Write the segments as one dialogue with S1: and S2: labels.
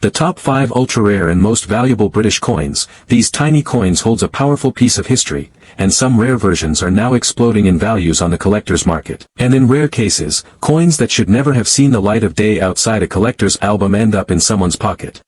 S1: The top 5 ultra-rare and most valuable British coins. These tiny coins holds a powerful piece of history, and some rare versions are now exploding in values on the collector's market. And in rare cases, coins that should never have seen the light of day outside a collector's album end up in someone's pocket.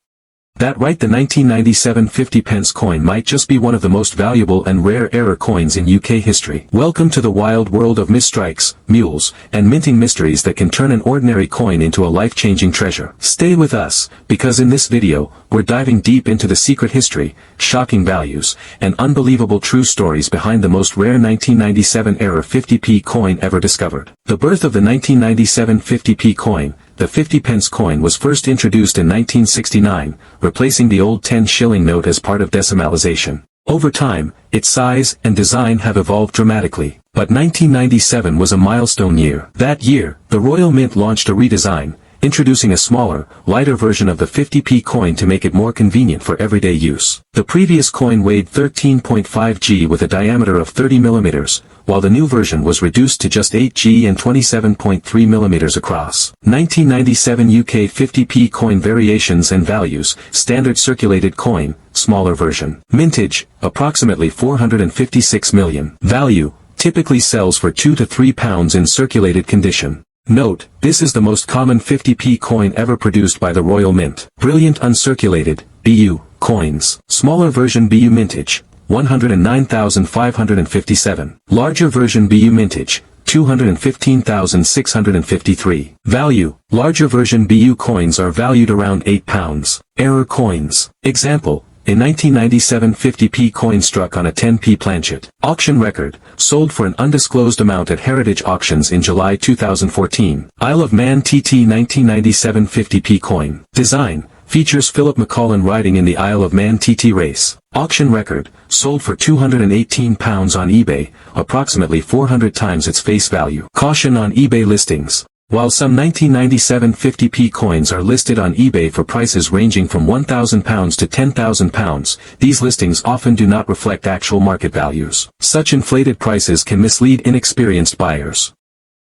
S1: That right, the 1997 50p coin might just be one of the most valuable and rare error coins in UK history. Welcome to the wild world of misstrikes, mules, and minting mysteries that can turn an ordinary coin into a life-changing treasure. Stay with us, because in this video, we're diving deep into the secret history, shocking values, and unbelievable true stories behind the most rare 1997 era 50p coin ever discovered. The birth of the 1997 50p coin. The 50p coin was first introduced in 1969, replacing the old 10-shilling note as part of decimalization. Over time, its size and design have evolved dramatically, but 1997 was a milestone year. That year, the Royal Mint launched a redesign, introducing a smaller, lighter version of the 50p coin to make it more convenient for everyday use. The previous coin weighed 13.5 g with a diameter of 30 mm, while the new version was reduced to just 8 g and 27.3 mm across. 1997 UK 50p coin variations and values. Standard circulated coin, smaller version. Mintage, approximately 456 million. Value, typically sells for £2 to £3 in circulated condition. Note, this is the most common 50p coin ever produced by the Royal Mint. Brilliant uncirculated, BU, coins. Smaller version BU mintage, 109,557. Larger version BU mintage, 215,653. Value, larger version BU coins are valued around £8. Error coins. Example, a 1997 50p coin struck on a 10p planchet. Auction record, sold for an undisclosed amount at Heritage Auctions in July 2014. Isle of Man TT 1997 50p coin. Design, features Philip McCollin riding in the Isle of Man TT race. Auction record, sold for £218 on eBay, approximately 400 times its face value. Caution on eBay listings. While some 1997 50p coins are listed on eBay for prices ranging from £1,000 to £10,000, these listings often do not reflect actual market values. Such inflated prices can mislead inexperienced buyers.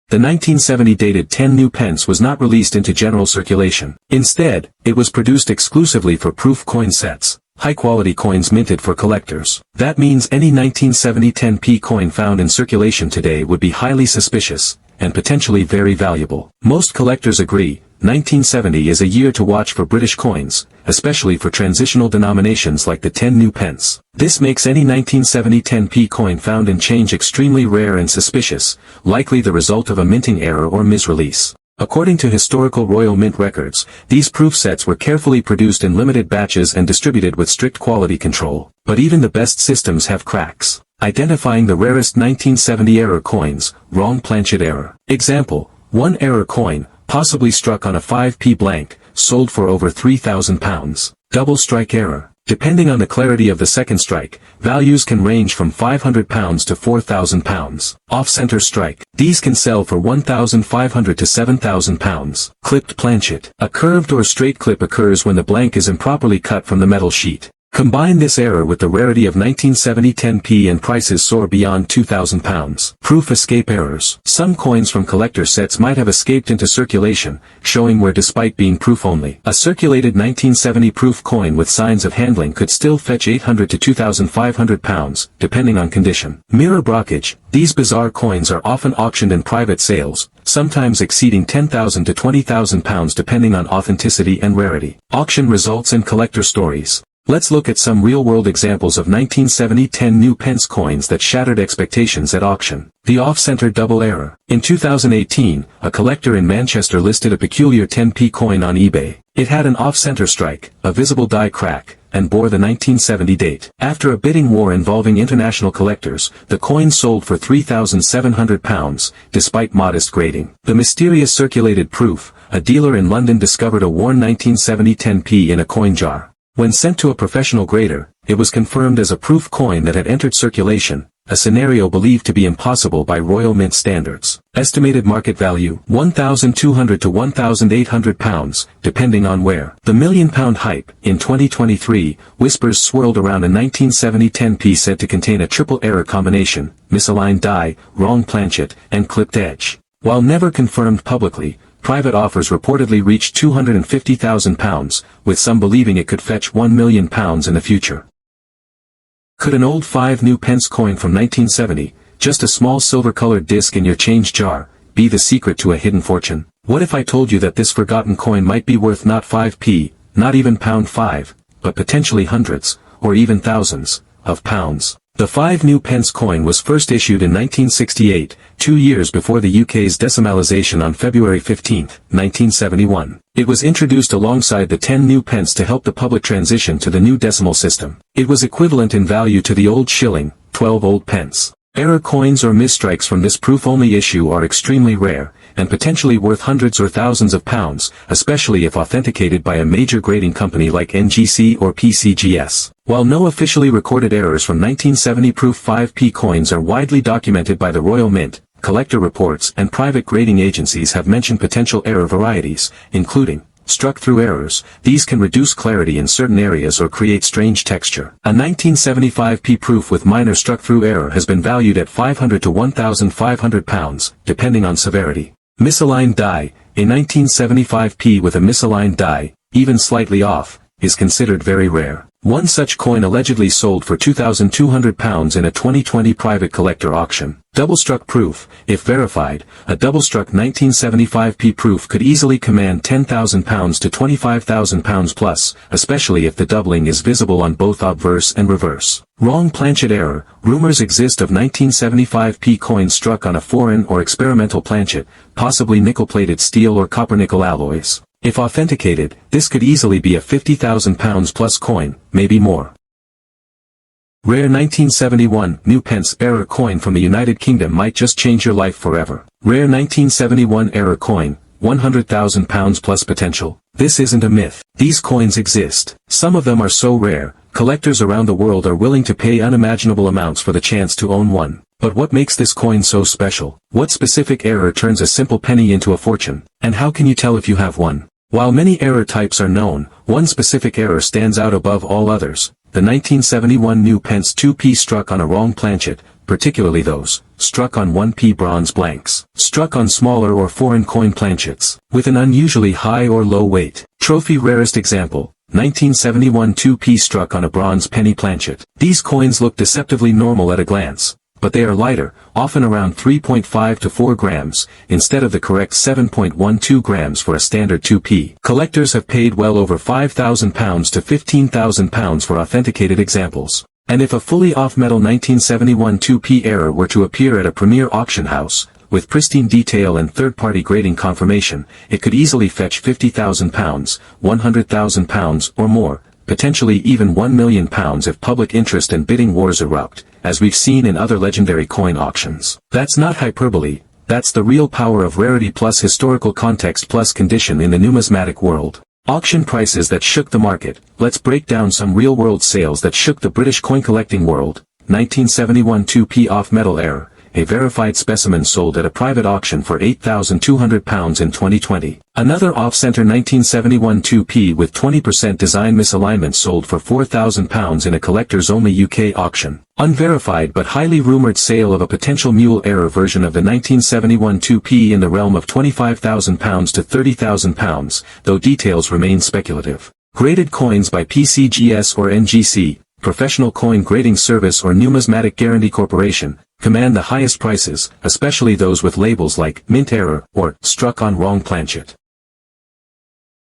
S1: The 1970 dated 10 new pence was not released into general circulation. Instead, it was produced exclusively for proof coin sets, high-quality coins minted for collectors. That means any 1970 10p coin found in circulation today would be highly suspicious, and potentially very valuable. Most collectors agree, 1970 is a year to watch for British coins, especially for transitional denominations like the 10 new pence. This makes any 1970 10p coin found in change extremely rare and suspicious, likely the result of a minting error or misrelease. According to historical Royal Mint records, these proof sets were carefully produced in limited batches and distributed with strict quality control. But even the best systems have cracks. Identifying the rarest 1970 error coins, wrong planchet error. Example, one error coin, possibly struck on a 5p blank, sold for over £3,000. Double strike error. Depending on the clarity of the second strike, values can range from £500 to £4,000. Off-center strike. These can sell for £1,500 to £7,000. Clipped planchet. A curved or straight clip occurs when the blank is improperly cut from the metal sheet. Combine this error with the rarity of 1970 10p and prices soar beyond £2,000. Proof escape errors. Some coins from collector sets might have escaped into circulation, showing where despite being proof only. A circulated 1970 proof coin with signs of handling could still fetch £800 to £2,500, depending on condition. Mirror brockage. These bizarre coins are often auctioned in private sales, sometimes exceeding £10,000 to £20,000 depending on authenticity and rarity. Auction results and collector stories. Let's look at some real-world examples of 1970 10 new pence coins that shattered expectations at auction. The off-center double error. In 2018, a collector in Manchester listed a peculiar 10p coin on eBay. It had an off-center strike, a visible die crack, and bore the 1970 date. After a bidding war involving international collectors, the coin sold for £3,700, despite modest grading. The mysterious circulated proof. A dealer in London discovered a worn 1970 10p in a coin jar. When sent to a professional grader, it was confirmed as a proof coin that had entered circulation, a scenario believed to be impossible by Royal Mint standards. Estimated market value, £1,200 to £1,800, depending on where. The £1,000,000 hype. In 2023, whispers swirled around a 1970 10p said to contain a triple error combination, misaligned die, wrong planchet, and clipped edge. While never confirmed publicly, private offers reportedly reached £250,000, with some believing it could fetch £1 million in the future. Could an old 5 new pence coin from 1970, just a small silver-colored disc in your change jar, be the secret to a hidden fortune? What if I told you that this forgotten coin might be worth not 5p, not even £5, but potentially hundreds, or even thousands, of pounds? The 5 new pence coin was first issued in 1968, 2 years before the UK's decimalisation on February 15, 1971. It was introduced alongside the 10 new pence to help the public transition to the new decimal system. It was equivalent in value to the old shilling, 12 old pence. Error coins or misstrikes from this proof-only issue are extremely rare, and potentially worth hundreds or thousands of pounds, especially if authenticated by a major grading company like NGC or PCGS. While no officially recorded errors from 1970 proof 5p coins are widely documented by the Royal Mint, collector reports and private grading agencies have mentioned potential error varieties, including struck-through errors. These can reduce clarity in certain areas or create strange texture. A 1975p proof with minor struck-through error has been valued at £500 to £1,500, depending on severity. Misaligned die. A 1975p with a misaligned die, even slightly off, is considered very rare. One such coin allegedly sold for £2,200 in a 2020 private collector auction. Double-struck proof. If verified, a double-struck 1975p proof could easily command £10,000 to £25,000 plus, especially if the doubling is visible on both obverse and reverse. Wrong planchet error. Rumors exist of 1975p coins struck on a foreign or experimental planchet, possibly nickel-plated steel or copper-nickel alloys. If authenticated, this could easily be a £50,000 plus coin, maybe more. Rare 1971 new pence error coin from the United Kingdom might just change your life forever. Rare 1971 error coin, £100,000 plus potential. This isn't a myth. These coins exist. Some of them are so rare, collectors around the world are willing to pay unimaginable amounts for the chance to own one. But what makes this coin so special? What specific error turns a simple penny into a fortune? And how can you tell if you have one? While many error types are known, one specific error stands out above all others: the 1971 new pence 2p struck on a wrong planchet, particularly those struck on 1p bronze blanks, struck on smaller or foreign coin planchets, with an unusually high or low weight. Trophy rarest example: 1971 2p struck on a bronze penny planchet. These coins look deceptively normal at a glance, but they are lighter, often around 3.5 to 4 grams, instead of the correct 7.12 grams for a standard 2p. Collectors have paid well over £5,000 to £15,000 for authenticated examples. And if a fully off-metal 1971 2p error were to appear at a premier auction house, with pristine detail and third-party grading confirmation, it could easily fetch £50,000, £100,000 or more, potentially even £1 million if public interest and bidding wars erupt, as we've seen in other legendary coin auctions. That's not hyperbole, that's the real power of rarity plus historical context plus condition in the numismatic world. Auction prices that shook the market. Let's break down some real-world sales that shook the British coin-collecting world. 1971 2p off-metal error. A verified specimen sold at a private auction for £8,200 in 2020. Another off-center 1971 2p with 20% design misalignment sold for £4,000 in a collectors-only UK auction. Unverified but highly rumored sale of a potential mule error version of the 1971 2p in the realm of £25,000 to £30,000, though details remain speculative. Graded coins by PCGS or NGC, Professional Coin Grading Service or Numismatic Guarantee Corporation, command the highest prices, especially those with labels like mint error or struck on wrong planchet.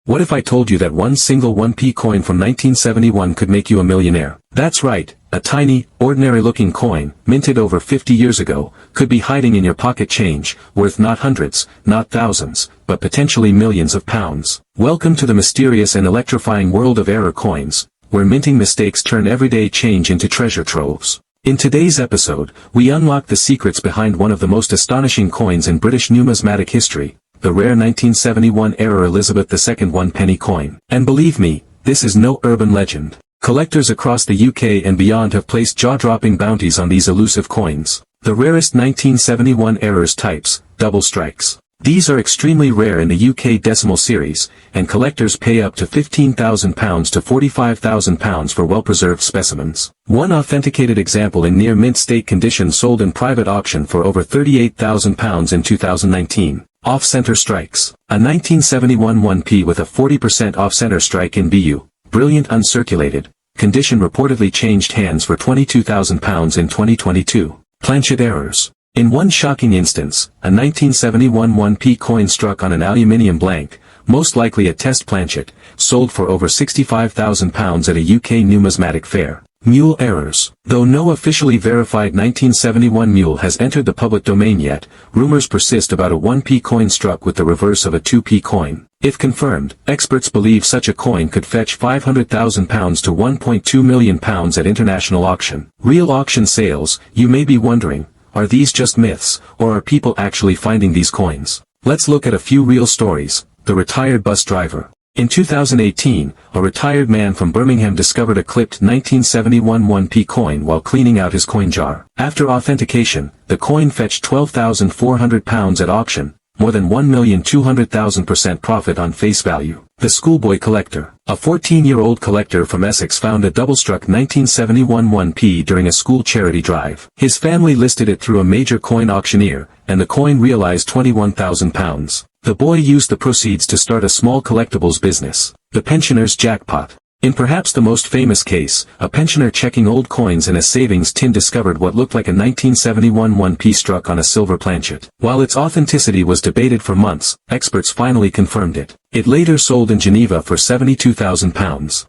S1: What if I told you that one single 1p coin from 1971 could make you a millionaire? That's right, a tiny, ordinary-looking coin, minted over 50 years ago, could be hiding in your pocket change, worth not hundreds, not thousands, but potentially millions of pounds. Welcome to the mysterious and electrifying world of error coins, where minting mistakes turn everyday change into treasure troves. In today's episode, we unlock the secrets behind one of the most astonishing coins in British numismatic history, the rare 1971 error Elizabeth II 1 coin. And believe me, this is no urban legend. Collectors across the UK and beyond have placed jaw-dropping bounties on these elusive coins. The rarest 1971 errors types, double strikes. These are extremely rare in the UK decimal series, and collectors pay up to £15,000 to £45,000 for well-preserved specimens. One authenticated example in near mint state condition sold in private auction for over £38,000 in 2019. Off-center strikes. A 1971 1p with a 40% off-center strike in BU, brilliant uncirculated, condition reportedly changed hands for £22,000 in 2022. Planchet errors. In one shocking instance, a 1971 1p coin struck on an aluminium blank, most likely a test planchet, sold for over £65,000 at a UK numismatic fair. Mule errors. Though no officially verified 1971 mule has entered the public domain yet, rumors persist about a 1p coin struck with the reverse of a 2p coin. If confirmed, experts believe such a coin could fetch £500,000 to £1.2 million at international auction. Real auction sales, you may be wondering, are these just myths, or are people actually finding these coins? Let's look at a few real stories. The retired bus driver. In 2018, a retired man from Birmingham discovered a clipped 1971 1p coin while cleaning out his coin jar. After authentication, the coin fetched £12,400 at auction, more than £1,200,000% profit on face value. The schoolboy collector. A 14-year-old collector from Essex found a double-struck 1971 1p during a school charity drive. His family listed it through a major coin auctioneer, and the coin realized £21,000. The boy used the proceeds to start a small collectibles business. The pensioner's jackpot. In perhaps the most famous case, a pensioner checking old coins in a savings tin discovered what looked like a 1971 1p struck on a silver planchet. While its authenticity was debated for months, experts finally confirmed it. It later sold in Geneva for £72,000.